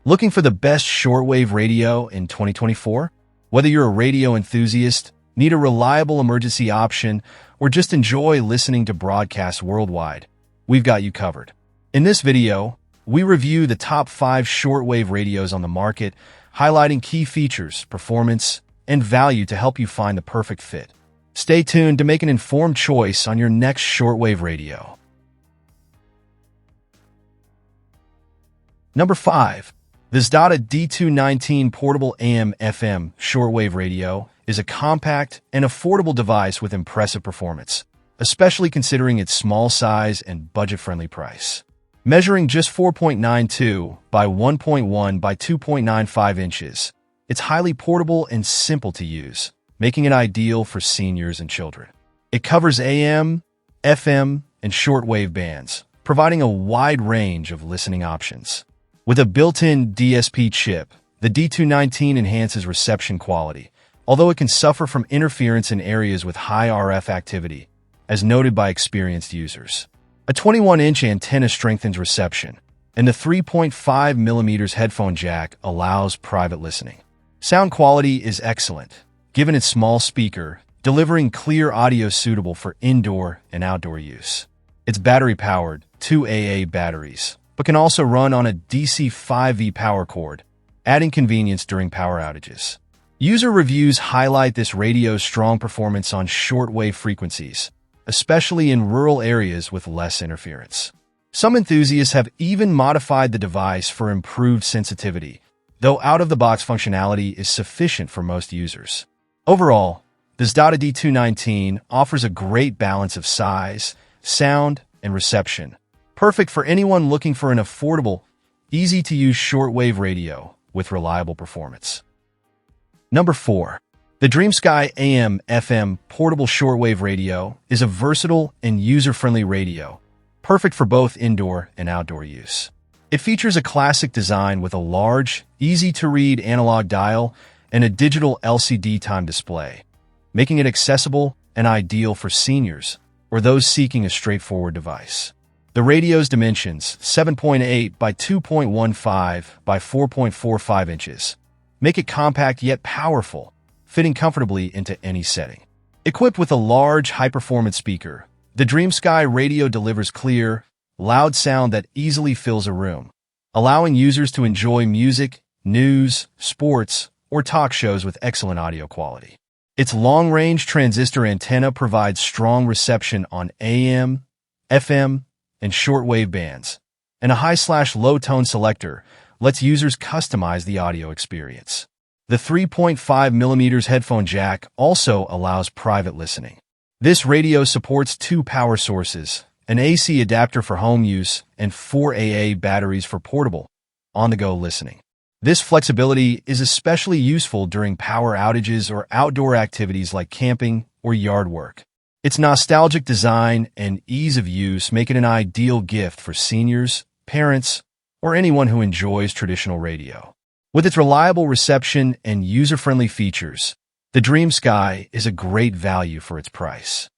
Looking for the best shortwave radio in 2024? Whether you're a radio enthusiast, need a reliable emergency option, or just enjoy listening to broadcasts worldwide, we've got you covered. In this video, we review the top 5 shortwave radios on the market, highlighting key features, performance, and value to help you find the perfect fit. Stay tuned to make an informed choice on your next shortwave radio. Number 5. The XHDATA D219 Portable AM/FM Shortwave Radio is a compact and affordable device with impressive performance, especially considering its small size and budget-friendly price. Measuring just 4.92 by 1.1 by 2.95 inches, it's highly portable and simple to use, making it ideal for seniors and children. It covers AM, FM, and shortwave bands, providing a wide range of listening options. With a built-in DSP chip, the D219 enhances reception quality, although it can suffer from interference in areas with high RF activity, as noted by experienced users. A 21-inch antenna strengthens reception, and the 3.5mm headphone jack allows private listening. Sound quality is excellent, given its small speaker, delivering clear audio suitable for indoor and outdoor use. It's battery-powered, 2 AA batteries, but can also run on a DC 5V power cord, adding convenience during power outages. User reviews highlight this radio's strong performance on shortwave frequencies, especially in rural areas with less interference. Some enthusiasts have even modified the device for improved sensitivity, though out-of-the-box functionality is sufficient for most users. Overall, the XHDATA D219 offers a great balance of size, sound, and reception, perfect for anyone looking for an affordable, easy-to-use shortwave radio with reliable performance. Number 4. The DreamSky AM/FM Portable Shortwave Radio is a versatile and user-friendly radio, perfect for both indoor and outdoor use. It features a classic design with a large, easy-to-read analog dial and a digital LCD time display, making it accessible and ideal for seniors or those seeking a straightforward device. The radio's dimensions, 7.8 by 2.15 by 4.45 inches, make it compact yet powerful, fitting comfortably into any setting. Equipped with a large, high-performance speaker, the DreamSky radio delivers clear, loud sound that easily fills a room, allowing users to enjoy music, news, sports, or talk shows with excellent audio quality. Its long-range transistor antenna provides strong reception on AM, FM, and shortwave bands, and a high/low tone selector lets users customize the audio experience. The 3.5mm headphone jack also allows private listening. This radio supports 2 power sources, an AC adapter for home use, and 4 AA batteries for portable, on-the-go listening. This flexibility is especially useful during power outages or outdoor activities like camping or yard work. Its nostalgic design and ease of use make it an ideal gift for seniors, parents, or anyone who enjoys traditional radio. With its reliable reception and user-friendly features, the DreamSky is a great value for its price.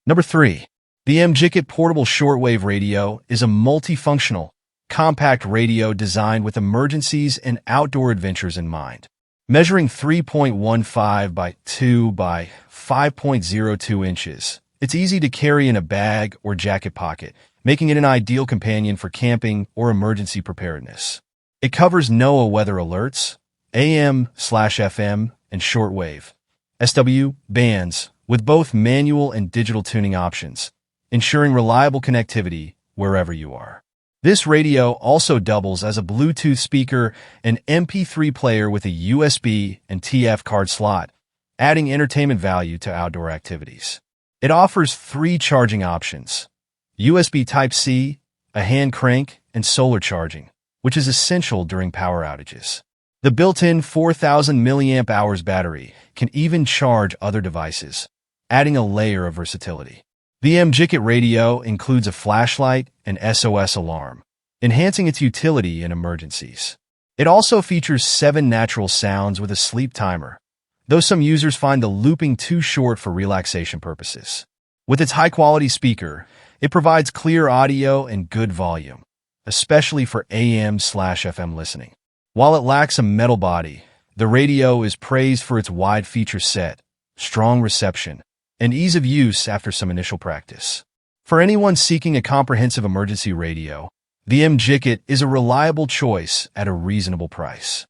Number 3. The MJET Portable Shortwave Radio is a multifunctional, compact radio designed with emergencies and outdoor adventures in mind. Measuring 3.15 by 2 by 5.02 inches, it's easy to carry in a bag or jacket pocket, making it an ideal companion for camping or emergency preparedness. It covers NOAA weather alerts, AM/FM, and shortwave (SW) bands with both manual and digital tuning options, ensuring reliable connectivity wherever you are. This radio also doubles as a Bluetooth speaker and MP3 player with a USB and TF card slot, adding entertainment value to outdoor activities. It offers 3 charging options: USB Type-C, a hand crank, and solar charging, which is essential during power outages. The built-in 4,000 mAh battery can even charge other devices, adding a layer of versatility. The MJET radio includes a flashlight and SOS alarm, enhancing its utility in emergencies. It also features 7 natural sounds with a sleep timer, though some users find the looping too short for relaxation purposes. With its high-quality speaker, it provides clear audio and good volume, especially for AM/FM listening. While it lacks a metal body, the radio is praised for its wide feature set, strong reception, and ease of use after some initial practice. For anyone seeking a comprehensive emergency radio, the MJET is a reliable choice at a reasonable price.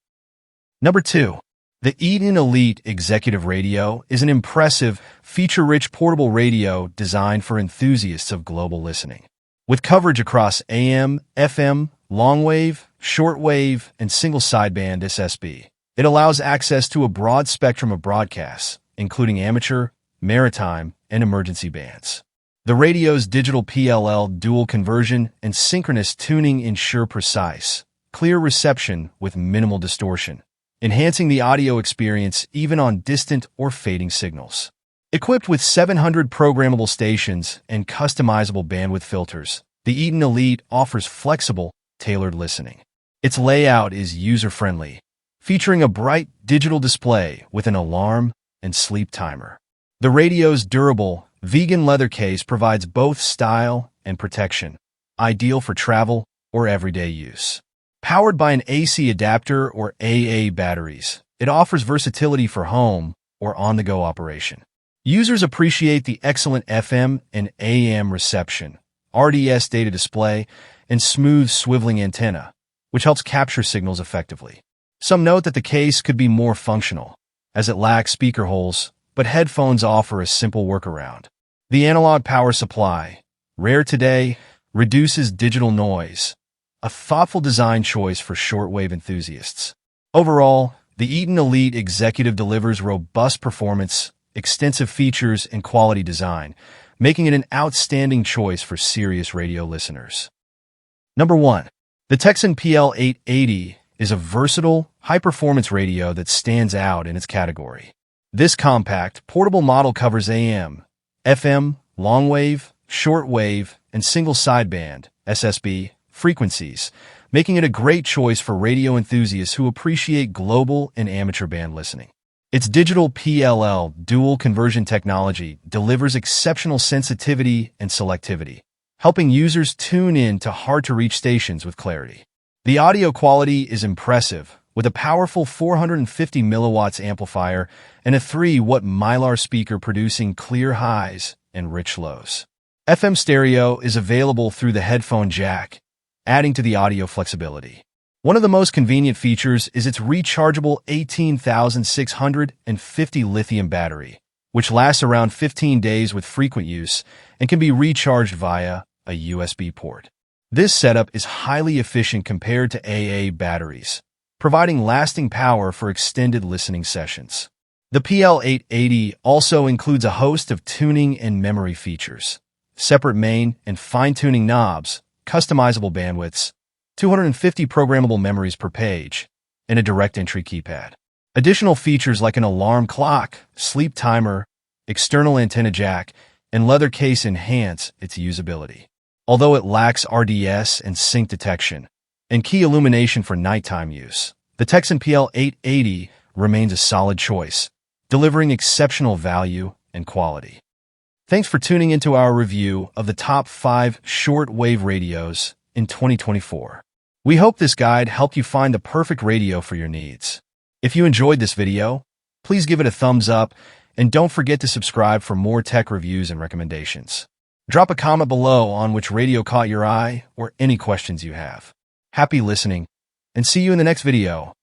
Number 2. The Eton Elite Executive Radio is an impressive, feature-rich portable radio designed for enthusiasts of global listening. With coverage across AM, FM, Longwave, shortwave, and single sideband SSB, it allows access to a broad spectrum of broadcasts, including amateur, maritime, and emergency bands. The radio's digital PLL dual conversion and synchronous tuning ensure precise, clear reception with minimal distortion, enhancing the audio experience even on distant or fading signals. Equipped with 700 programmable stations and customizable bandwidth filters, the Eton Elite offers flexible, tailored listening. Its layout is user-friendly, featuring a bright digital display with an alarm and sleep timer. The radio's durable, vegan leather case provides both style and protection, ideal for travel or everyday use. Powered by an AC adapter or AA batteries, it offers versatility for home or on-the-go operation. Users appreciate the excellent FM and AM reception, RDS data display, and smooth swiveling antenna, which helps capture signals effectively. Some note that the case could be more functional, as it lacks speaker holes, but headphones offer a simple workaround. The analog power supply, rare today, reduces digital noise, a thoughtful design choice for shortwave enthusiasts. Overall, the Eton Elite Executive delivers robust performance, extensive features, and quality design, making it an outstanding choice for serious radio listeners. Number 1. The Texan PL880 is a versatile, high-performance radio that stands out in its category. This compact, portable model covers AM, FM, longwave, shortwave, and single sideband (SSB) frequencies, making it a great choice for radio enthusiasts who appreciate global and amateur band listening. Its digital PLL dual conversion technology delivers exceptional sensitivity and selectivity, helping users tune in to hard-to-reach stations with clarity. The audio quality is impressive, with a powerful 450 milliwatts amplifier and a 3-watt Mylar speaker producing clear highs and rich lows. FM stereo is available through the headphone jack, adding to the audio flexibility. One of the most convenient features is its rechargeable 18,650 lithium battery, which lasts around 15 days with frequent use and can be recharged via a USB port. This setup is highly efficient compared to AA batteries, providing lasting power for extended listening sessions. The PL880 also includes a host of tuning and memory features, separate main and fine-tuning knobs, customizable bandwidths, 250 programmable memories per page, and a direct entry keypad. Additional features like an alarm clock, sleep timer, external antenna jack, and leather case enhance its usability. Although it lacks RDS and sync detection, and key illumination for nighttime use, the Texan PL880 remains a solid choice, delivering exceptional value and quality. Thanks for tuning into our review of the top 5 shortwave radios in 2024. We hope this guide helped you find the perfect radio for your needs. If you enjoyed this video, please give it a thumbs up and don't forget to subscribe for more tech reviews and recommendations. Drop a comment below on which radio caught your eye or any questions you have. Happy listening, and see you in the next video.